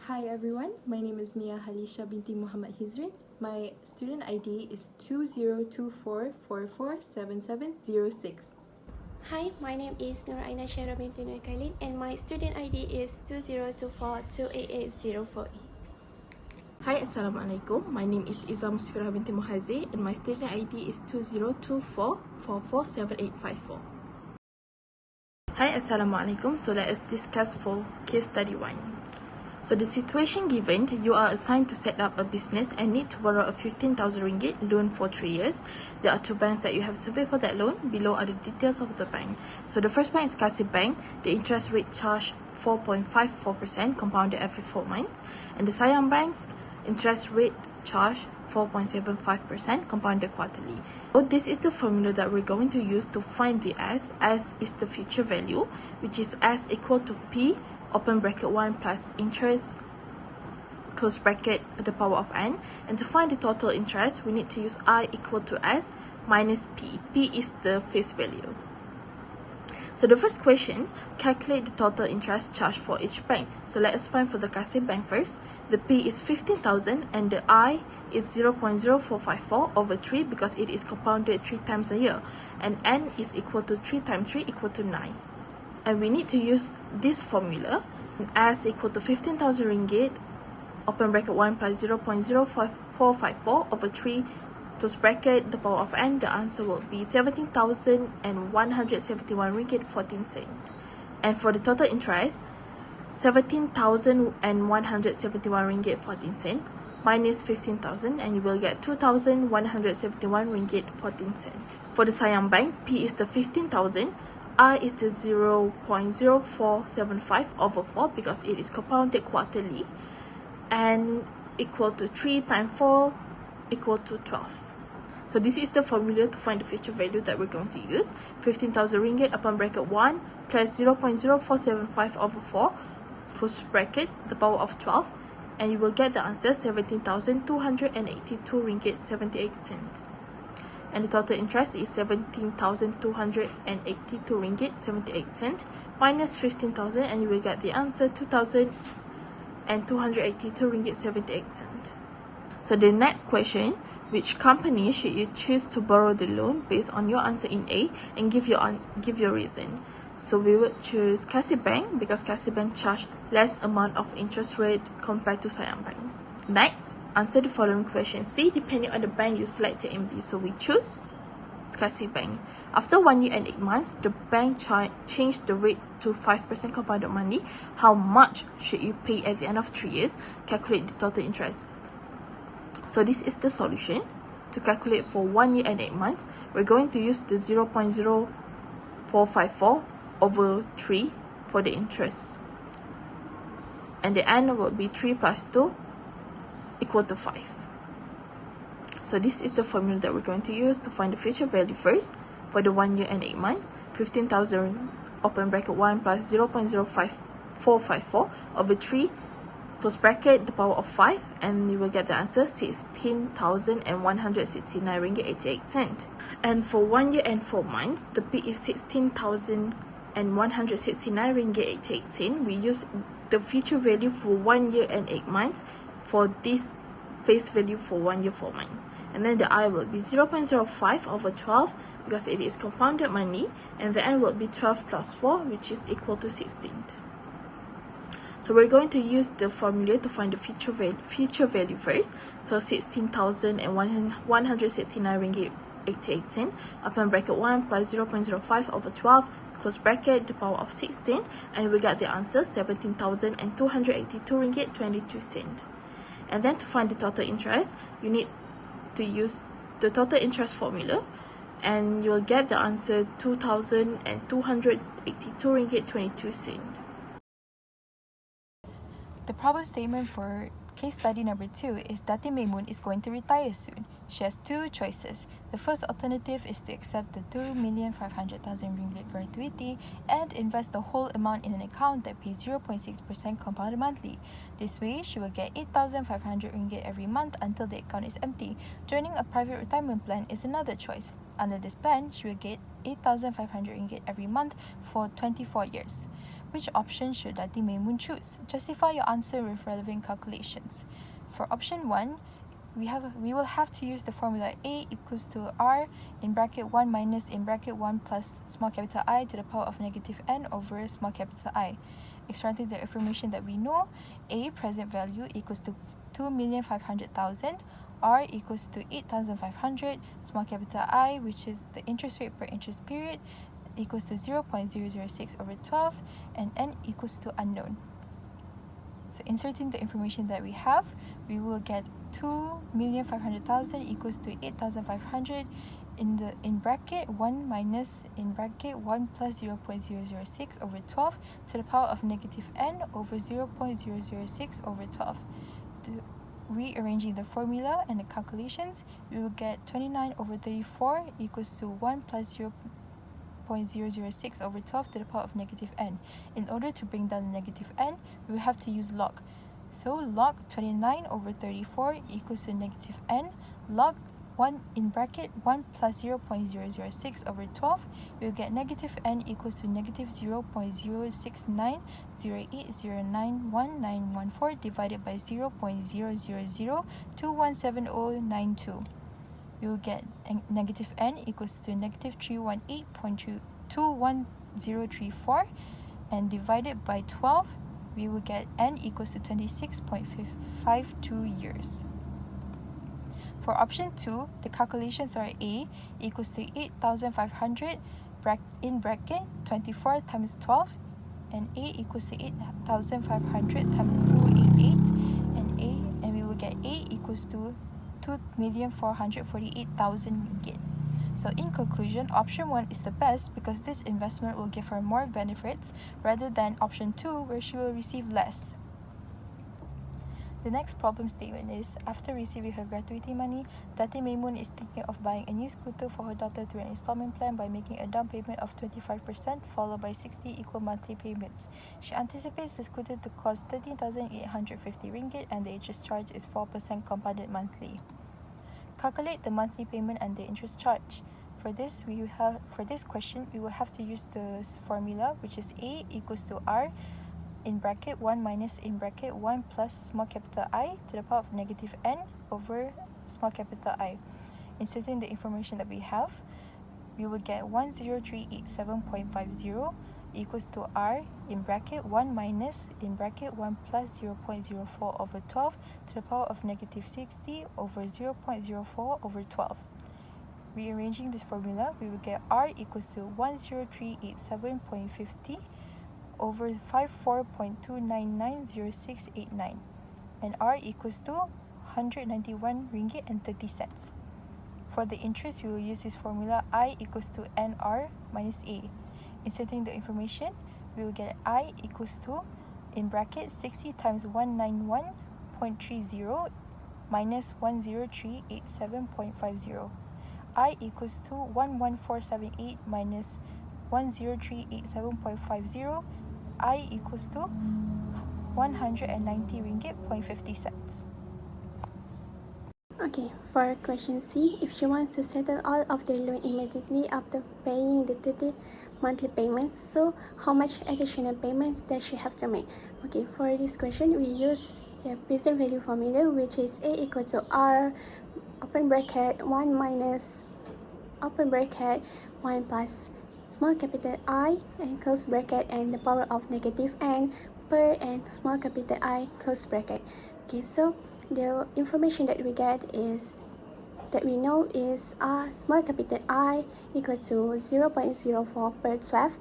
Hi everyone, my name is Mia Halisha binti Muhammad Hizrin. My student ID is 2024447706. Hi, my name is Nur Aina Syara binti Nur Khalid and my student ID is 2024288048. Hi, Assalamualaikum. My name is Izzah Musfirah binti Muhazi and my student ID is 2024447854. Hi, Assalamualaikum. So let us discuss for case study 1. So the situation given, you are assigned to set up a business and need to borrow a 15,000 ringgit loan for 3 years. There are 2 banks that you have surveyed for that loan. Below are the details of the bank. So the first bank is Kasih Bank. The interest rate charged 4.54% compounded every 4 months. And the Sayang Bank's interest rate charged 4.75% compounded quarterly. So this is the formula that we're going to use to find the S. S is the future value, which is S equal to P open bracket 1 plus interest close bracket the power of n. And to find the total interest, we need to use I equal to S minus P. P is the face value. So the first question, calculate the total interest charged for each bank. So let us find for the Kasih Bank first. The P is 15,000 and the I is 0.0454 over 3 because it is compounded 3 times a year. And n is equal to 3 times 3 equal to 9. And we need to use this formula as equal to 15,000 ringgit open bracket 1 plus 0.0454 over 3 close bracket the power of n. The answer will be 17,171 ringgit 14 cent. And for the total interest, 17,171 ringgit 14 cent minus 15,000 and you will get 2,171 ringgit 14 cent. For the Sayang Bank, P is the 15,000. I is the 0.0475 over 4 because it is compounded quarterly, and equal to 3 times 4 equal to 12. So this is the formula to find the future value that we're going to use. 15,000 ringgit upon bracket 1 plus 0.0475 over 4 close bracket the power of 12, and you will get the answer 17,282 ringgit 78 cent. And the total interest is 17,282 ringgit 78 cent minus 15,000 and you will get the answer 2,282 ringgit 78 cent. So the next question, which company should you choose to borrow the loan based on your answer in A and give your reason? So we would choose Kasih Bank because Kasih Bank charge less amount of interest rate compared to Sayang Bank. Next, answer the following question C depending on the bank you selected in B. So we choose Kasih Bank. After 1 year and 8 months, the bank changed the rate to 5% compounded monthly. How much should you pay at the end of 3 years? Calculate the total interest. So this is the solution. To calculate for 1 year and 8 months, we're going to use the 0.0454 over 3 for the interest. And the n will be 3 plus 2 equal to 5. So this is the formula that we're going to use to find the future value first. For the 1 year and 8 months, 15,000 open bracket 1 plus 0.0454 over 3 close bracket the power of 5, and you will get the answer 16,169 ringgit 88 cent. And for 1 year and 4 months, the P is 16,169 ringgit 88 cent. We use the future value for 1 year and 8 months for this face value for 1 year 4 months, and then the I will be 0.05 over 12 because it is compounded money, and the n will be 12 plus 4 which is equal to 16. So we're going to use the formula to find the future value first. So 16,169 ringgit 88 cent upon bracket 1 plus 0.05 over 12 close bracket the power of 16, and we got the answer 17,282 ringgit 22 cent. And then to find the total interest, you need to use the total interest formula, and you'll get the answer 2,282 ringgit 22 cent. The problem statement for case study number 2 is Datin Maimun is going to retire soon. She has 2 choices. The first alternative is to accept the 2,500,000 ringgit gratuity and invest the whole amount in an account that pays 0.6% compounded monthly. This way, she will get 8,500 ringgit every month until the account is empty. Joining a private retirement plan is another choice. Under this plan, she will get 8,500 ringgit every month for 24 years. Which option should Dati Maimun choose? Justify your answer with relevant calculations. For option 1, we will have to use the formula A equals to R in bracket 1 minus in bracket 1 plus small capital I to the power of negative n over small capital I. Extracting the information that we know, A present value equals to 2,500,000, R equals to 8,500, small capital I, which is the interest rate per interest period, equals to 0.006 over 12, and n equals to unknown. So inserting the information that we have, we will get 2,500,000 equals to 8,500 in bracket 1 minus in bracket 1 plus 0.006 over 12 to the power of negative n over 0.006 over 12. Rearranging the formula and the calculations, we will get 29 over 34 equals to 1 plus 0.006 over 12 to the power of negative n. In order to bring down the negative n, we will have to use log. So log 29 over 34 equals to negative n. Log 1 in bracket 1 plus 0.006 over 12, we will get negative n equals to negative 0.06908091914 divided by 0.000217092. We will get negative n equals to negative 318.21034, and divided by 12, we will get n equals to 26.52 years. For option 2, the calculations are A equals to 8,500 in bracket 24 times 12, and A equals to 8,500 times 288, and we will get A equals to 2,448,000 ringgit. So in conclusion, option 1 is the best because this investment will give her more benefits rather than option 2 where she will receive less. The next problem statement is, after receiving her gratuity money, Dati Maimun is thinking of buying a new scooter for her daughter through an installment plan by making a down payment of 25% followed by 60 equal monthly payments. She anticipates the scooter to cost 13,850 ringgit and the interest charge is 4% compounded monthly. Calculate the monthly payment and the interest charge. For this question, we will have to use the formula, which is A equals to R in bracket 1 minus in bracket 1 plus small capital I to the power of negative n over small capital I. Inserting the information that we have, we will get 10387.50 equals to R in bracket 1 minus in bracket 1 plus 0.04 over 12 to the power of negative 60 over 0.04 over 12. Rearranging this formula, we will get R equals to 10387.50 over 54.2990689, and R equals to 191 ringgit and 30 cents. For the interest, we will use this formula I equals to NR minus A. Inserting the information, we will get I equals to, in bracket, 60 times 191.30 minus 10387.50. I equals to 11478 minus 10387.50. I equals to 190 ringgit 50 cents. Okay, for question C, if she wants to settle all of the loan immediately after paying the 30 monthly payments, so how much additional payments does she have to make? Okay, for this question, we use the present value formula, which is A equal to R, open bracket, 1 minus, open bracket, 1 plus small capital I, and close bracket, and the power of negative n per and small capital I, close bracket. Okay, so the information that we get is that we know is small capital I equal to 0.04 per 12.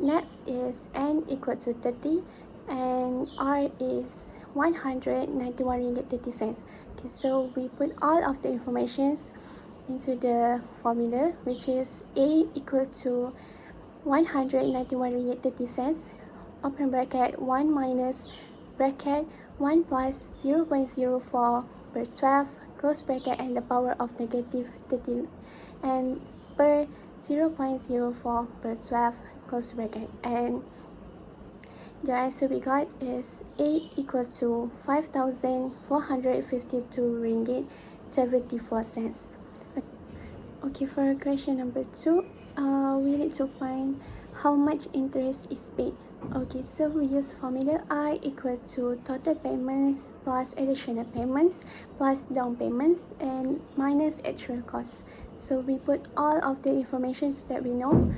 Next is n equal to 30 and R is 191 ringgit 30 cents. Okay, so we put all of the informations into the formula, which is A equal to 191 ringgit 30 cents, open bracket, 1 minus bracket 1 plus 0.04 per 12, close bracket, and the power of negative 30 and per 0.04 per 12, close bracket, and the answer we got is A equals to 5,452 ringgit 74 cents. Okay, for question number 2, we need to find how much interest is paid. Okay, so we use formula I equal to total payments plus additional payments plus down payments and minus actual costs. So we put all of the information that we know,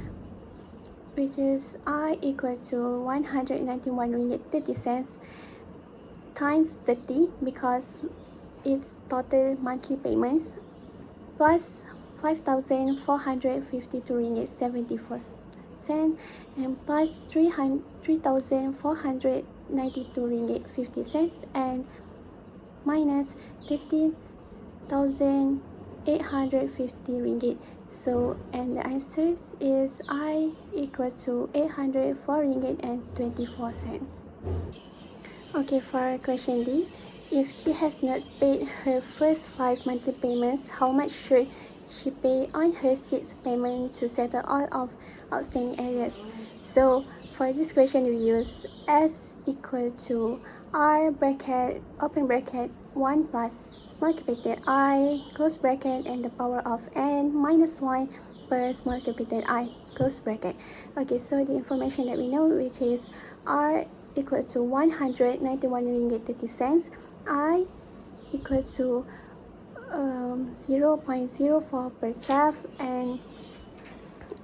which is I equal to 191 ringgit 30 cents times 30 because it's total monthly payments plus 5,452 ringgit 74 cents and plus 3,492 ringgit 50 cents and minus 13,850 ringgit. So, and the answer is I equal to 804 ringgit and 24 cents. Okay, for question D, if she has not paid her first 5 monthly payments, how much should she pay on her 6th payment to settle all of outstanding areas? So for this question, we use S equal to R bracket open bracket 1 plus small capital I close bracket and the power of n minus 1 per small capital I close bracket. Okay, so the information that we know, which is R equal to 191 ringgit 30 cents, I equal to 0.04 per 12 and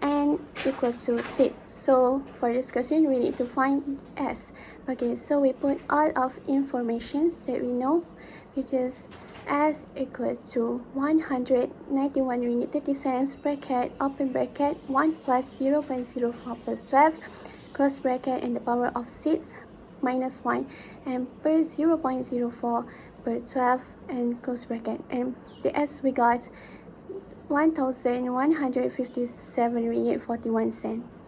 n equal to 6. So for this question, we need to find S. Okay, so we put all of information that we know, which is S equal to 191 ringgit 30 cents bracket open bracket 1 plus 0.04 per 12 close bracket and the power of 6 minus 1 and per 0.04 per 12 and close bracket, and the S we got 1,157 ringgit 41 cents.